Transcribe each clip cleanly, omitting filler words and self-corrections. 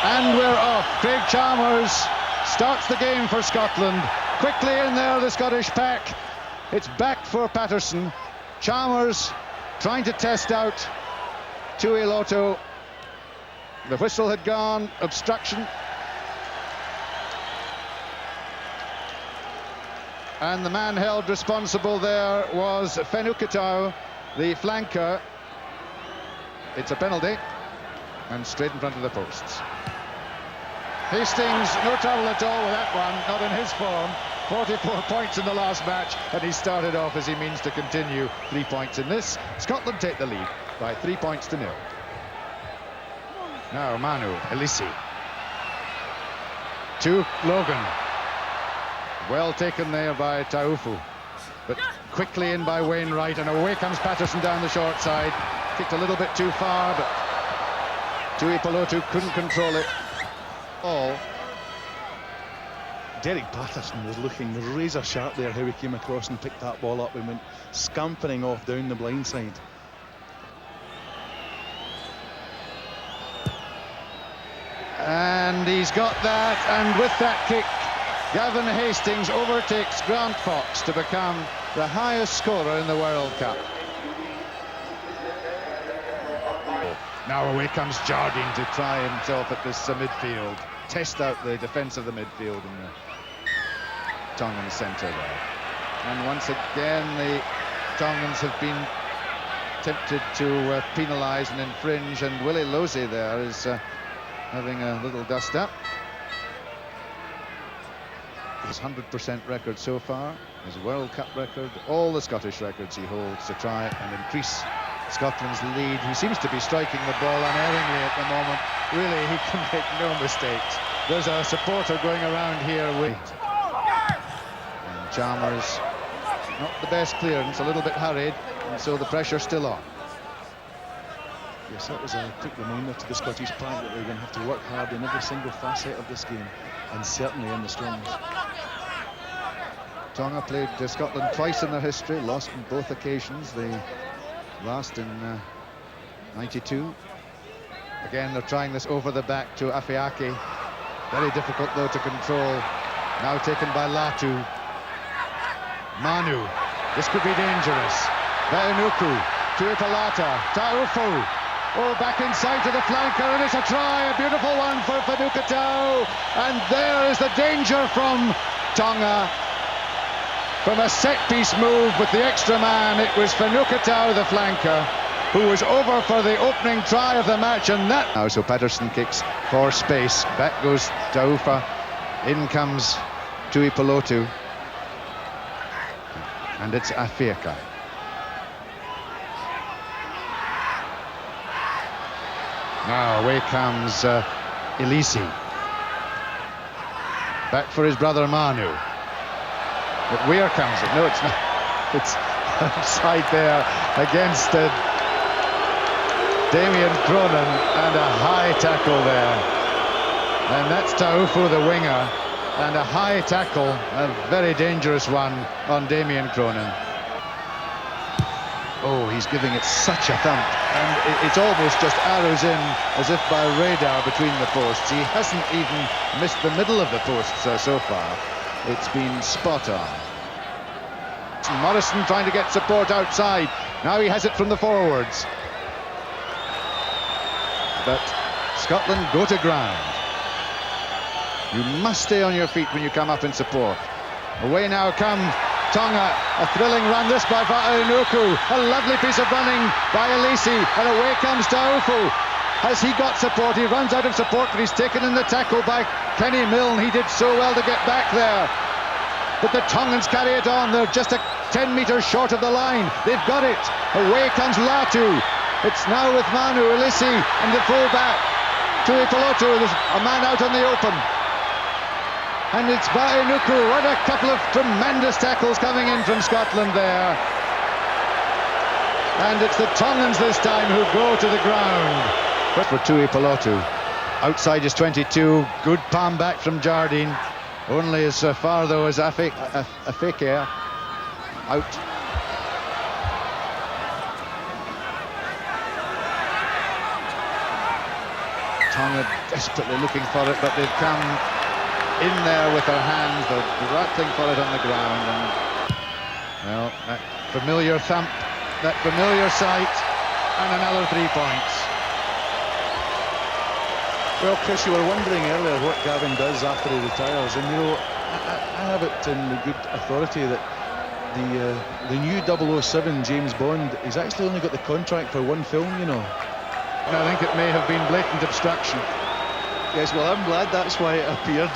And we're off. Craig Chalmers starts the game for Scotland. Quickly in there, the Scottish pack. It's back for Patterson. Chalmers trying to test out Tuiloto. The whistle had gone, obstruction. And the man held responsible there was Fenukitau, the flanker. It's a penalty, and straight in front of the posts. Hastings, no trouble at all with that one, not in his form. 44 points in the last match, and he started off as he means to continue. 3 points in this. Scotland take the lead by 3 points to 0. Now Manu, Elisi. To Logan. Well taken there by Taufu. But quickly in by Wainwright, and away comes Patterson down the short side. Kicked a little bit too far, but Tuiloto couldn't control it. Derek Patterson was looking razor sharp there, how he came across and picked that ball up and went scampering off down the blind side. And he's got that, and with that kick, Gavin Hastings overtakes Grant Fox to become the highest scorer in the World Cup. Now away comes Jardine to try himself at this midfield. Test out the defence of the midfield in the Tongan centre there. And once again the Tongans have been tempted to penalise and infringe, and Willie Losey there is having a little dust up. His 100% record so far, his World Cup record, all the Scottish records he holds to try and increase Scotland's lead. He seems to be striking the ball unerringly at the moment. Really, he can make no mistakes. There's a supporter going around here with... And Chalmers, not the best clearance, a little bit hurried, and so the pressure's still on. Yes, that was a quick reminder to the Scottish pack that they're going to have to work hard in every single facet of this game, and certainly in the scrums. Tonga played Scotland twice in their history, lost on both occasions. They last in 92. Again, they're trying this over the back to Afiaki. Very difficult though to control. Now taken by Latu. Manu. This could be dangerous. Vainuku. Tuipalata. Taufu. Oh, back inside to the flanker, and it's a try. A beautiful one for Fenukitau. And there is the danger from Tonga. From a set-piece move with the extra man, it was Fenukitau, the flanker, who was over for the opening try of the match, and that... Now, so Patterson kicks for space. Back goes Taufa. In comes Tuiloto. And it's Afiaka. Now, away comes Elisi. Back for his brother Manu. But where comes it? No, it's not. It's outside there against Damien Cronin, and a high tackle there. And that's Taufu, the winger, and a high tackle, a very dangerous one on Damien Cronin. Oh, he's giving it such a thump, and it's almost just arrows in as if by radar between the posts. He hasn't even missed the middle of the posts so far. It's been spot on. Morrison trying to get support outside. Now he has it from the forwards. But Scotland go to ground. You must stay on your feet when you come up in support. Away now come Tonga. A thrilling run this by Vainuku. A lovely piece of running by Elisi. And away comes Taufu. Has he got support? He runs out of support, but he's taken in the tackle by Kenny Milne. He did so well to get back there. But the Tongans carry it on. They're just 10 metres short of the line. They've got it. Away comes Latu. It's now with Manu, Elisi, and the full-back. Tuiloto, there's a man out on the open. And it's Vainuku. What a couple of tremendous tackles coming in from Scotland there. And it's the Tongans this time who go to the ground. But for Tuiloto, outside is 22. Good palm back from Jardine. Only as far though as Afeke out. Tonga desperately looking for it, but they've come in there with their hands, the right thing for it on the ground, and well, that familiar thump, that familiar sight, and another 3 points. Well, Chris, you were wondering earlier what Gavin does after he retires, and you know, I have it in good authority that the new 007 James Bond, he's actually only got the contract for one film, you know. And I think it may have been blatant obstruction. Yes, well, I'm glad that's why it appeared.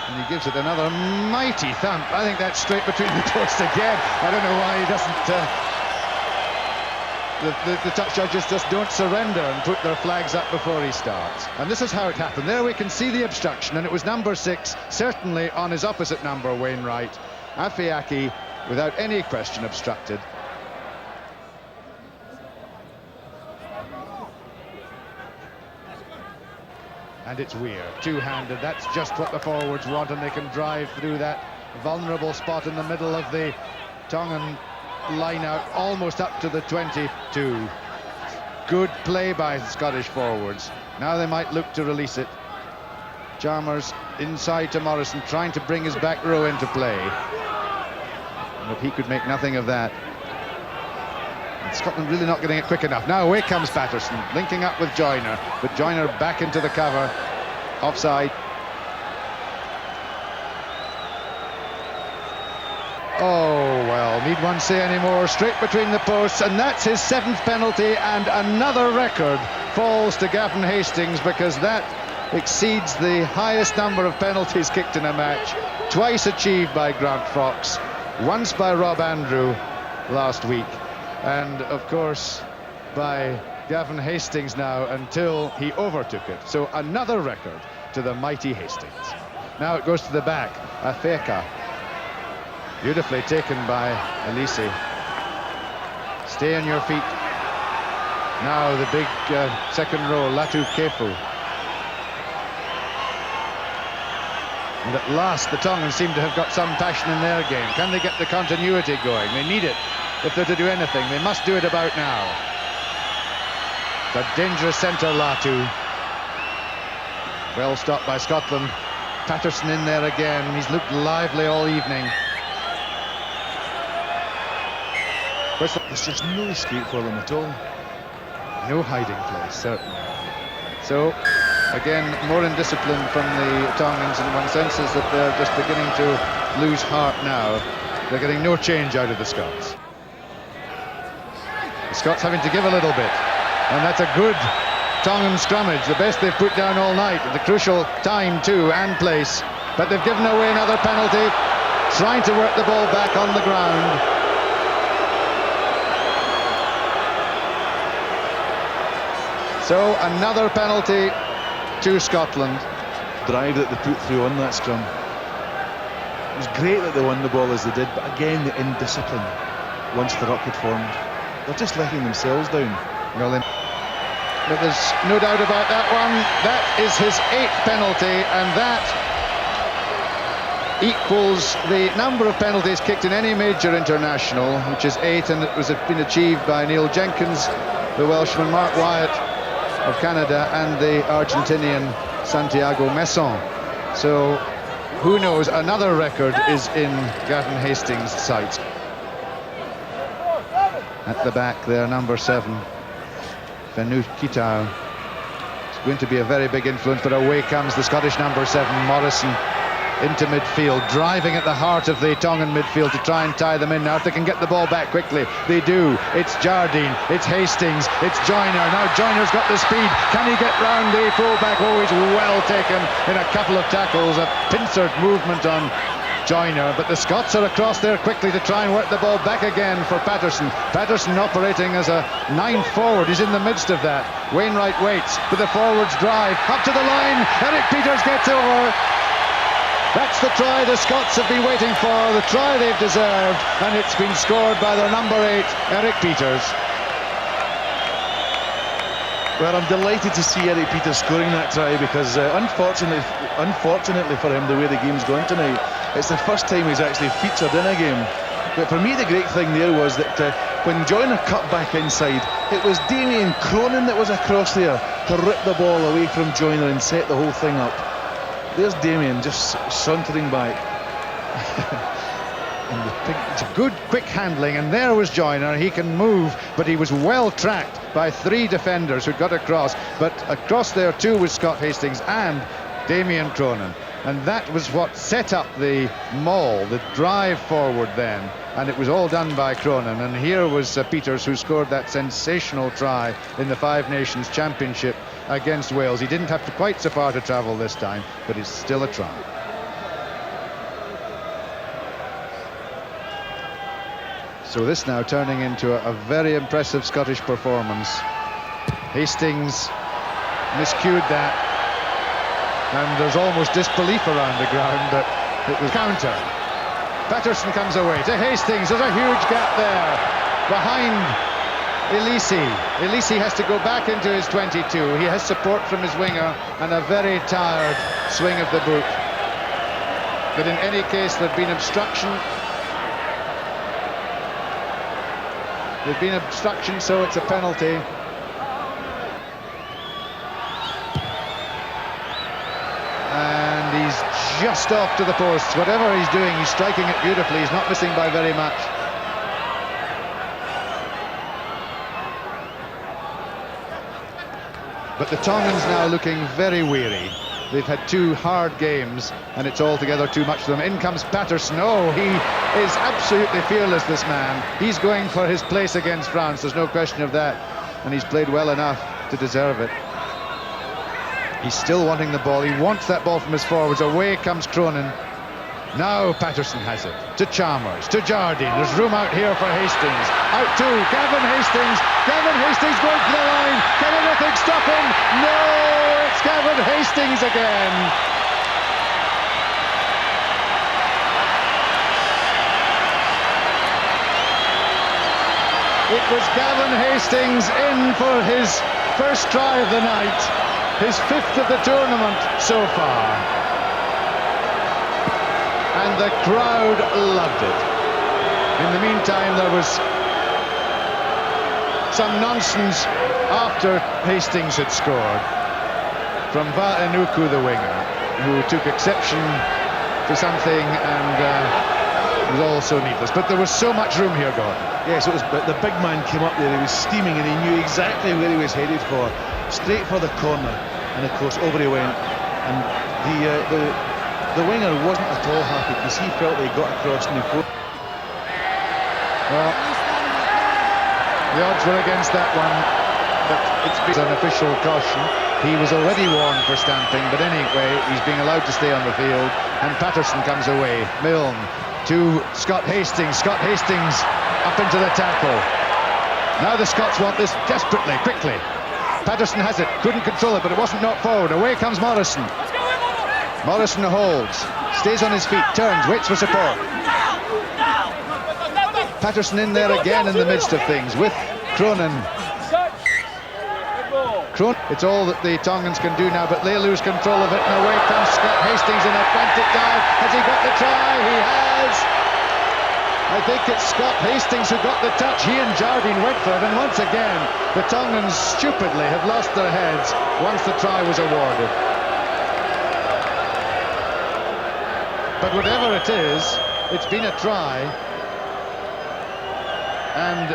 And he gives it another mighty thump. I think that's straight between the posts again. I don't know why he doesn't... The touch judges just don't surrender and put their flags up before he starts. And this is how it happened. There we can see the obstruction, and it was number 6, certainly on his opposite number, Wainwright. Afiaki, without any question, obstructed. And it's weird, two-handed. That's just what the forwards want, and they can drive through that vulnerable spot in the middle of the Tongan line out, almost up to the 22. Good play by the Scottish forwards. Now they might look to release it. Chalmers inside to Morrison, trying to bring his back row into play. But he could make nothing of that. And Scotland really not getting it quick enough. Now away comes Patterson, linking up with Joyner, but Joyner back into the cover. Offside. Oh, well, need one say any more? Straight between the posts, and that's his 7th penalty, and another record falls to Gavin Hastings, because that exceeds the highest number of penalties kicked in a match, twice achieved by Grant Fox, once by Rob Andrew last week, and of course by Gavin Hastings now until he overtook it. So another record to the mighty Hastings. Now it goes to the back. Afeka. Beautifully taken by Elise. Stay on your feet. Now the big second row, Latu Kefu. And at last the Tongans seem to have got some passion in their game. Can they get the continuity going? They need it if they're to do anything. They must do it about now. The dangerous centre, Latu. Well stopped by Scotland. Patterson in there again. He's looked lively all evening. There's just no escape for them at all. No hiding place, certainly. So, again, more indiscipline from the Tongans, and one senses that they're just beginning to lose heart now. They're getting no change out of the Scots. The Scots having to give a little bit, and that's a good Tongan scrummage, the best they've put down all night, at the crucial time too, and place. But they've given away another penalty, trying to work the ball back on the ground. So another penalty to Scotland. Drive that they put through on that scrum. It was great that they won the ball as they did, but again the indiscipline once the ruck had formed. They're just letting themselves down. Well, but there's no doubt about that one. That is his 8th penalty, and that equals the number of penalties kicked in any major international, which is 8, and it was been achieved by Neil Jenkins, the Welshman, Mark Wyatt of Canada, and the Argentinian Santiago Messon. So who knows, another record is in Gavin Hastings' sights. At the back there, number 7, Fenut Kitau. It's going to be a very big influence, but away comes the Scottish number 7, Morrison, into midfield, driving at the heart of the Tongan midfield to try and tie them in. Now if they can get the ball back quickly, they do. It's Jardine, it's Hastings, it's Joyner. Now Joyner's got the speed. Can he get round the fullback? Oh, he's well taken in a couple of tackles. A pincered movement on Joyner, but the Scots are across there quickly to try and work the ball back again for Patterson. Patterson operating as a 9 forward. He's in the midst of that. Wainwright waits with the forwards drive up to the line. Eric Peters gets over. That's the try the Scots have been waiting for, the try they've deserved, and it's been scored by their number 8, Eric Peters. Well, I'm delighted to see Eric Peters scoring that try, because unfortunately for him, the way the game's gone tonight, it's the first time he's actually featured in a game. But for me, the great thing there was that when Joyner cut back inside, it was Damien Cronin that was across there to rip the ball away from Joyner and set the whole thing up. There's Damien just sauntering back. It's a good quick handling, and there was Joyner. He can move, but he was well tracked by 3 defenders who got across. But across there too was Scott Hastings and Damien Cronin, and that was what set up the maul, the drive forward then, and it was all done by Cronin. And here was Peters, who scored that sensational try in the Five Nations Championship against Wales. He didn't have to quite so far to travel this time, but it's still a try. So this now turning into a very impressive Scottish performance. Hastings miscued that, and there's almost disbelief around the ground, but it was counter. Patterson comes away to Hastings. There's a huge gap there behind Elisi. Elisi has to go back into his 22. He has support from his winger and a very tired swing of the boot. But in any case, there'd been obstruction. There'd been obstruction, so it's a penalty. And he's just off to the posts. Whatever he's doing, he's striking it beautifully. He's not missing by very much. But the Tongans now looking very weary. They've had 2 hard games, and it's altogether too much for them. In comes Patterson. Oh, he is absolutely fearless, this man. He's going for his place against France, there's no question of that. And he's played well enough to deserve it. He's still wanting the ball. He wants that ball from his forwards. Away comes Cronin. Now Patterson has it. To Chalmers, to Jardine. There's room out here for Hastings. Out to Gavin Hastings. Gavin Hastings going for the line. Can anything stop him? No! It's Gavin Hastings again. It was Gavin Hastings in for his first try of the night. His 5th of the tournament so far. And the crowd loved it. In the meantime, there was some nonsense after Hastings had scored from Va'anuku, the winger, who took exception to something and was also needless. But there was so much room here, Gordon. Yes, it was. But the big man came up there. He was steaming, and he knew exactly where he was headed for. Straight for the corner, and of course over he went. And the winger wasn't at all happy because he felt he got across and he put. Well, the odds were against that one, but it's been an official caution. He was already warned for stamping, but anyway, he's being allowed to stay on the field, and Patterson comes away. Milne to Scott Hastings. Scott Hastings up into the tackle. Now the Scots want this desperately, quickly. Patterson has it, couldn't control it, but it wasn't knocked forward. Away comes Morrison. Morrison holds, stays on his feet, turns, waits for support. Patterson in there again in the midst of things with Cronin. It's all that the Tongans can do now, but they lose control of it, and away comes Scott Hastings in a frantic dive. Has he got the try? He has. I think it's Scott Hastings who got the touch. He and Jardine went for it, and once again the Tongans stupidly have lost their heads once the try was awarded. But whatever it is, it's been a try, and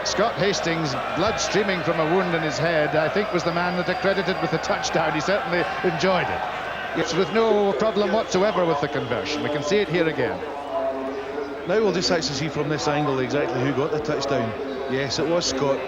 Scott Hastings, blood streaming from a wound in his head, I think was the man that accredited with the touchdown. He certainly enjoyed it. It's with no problem whatsoever with the conversion. We can see it here again. Now we'll just actually see from this angle exactly who got the touchdown. Yes, it was Scott.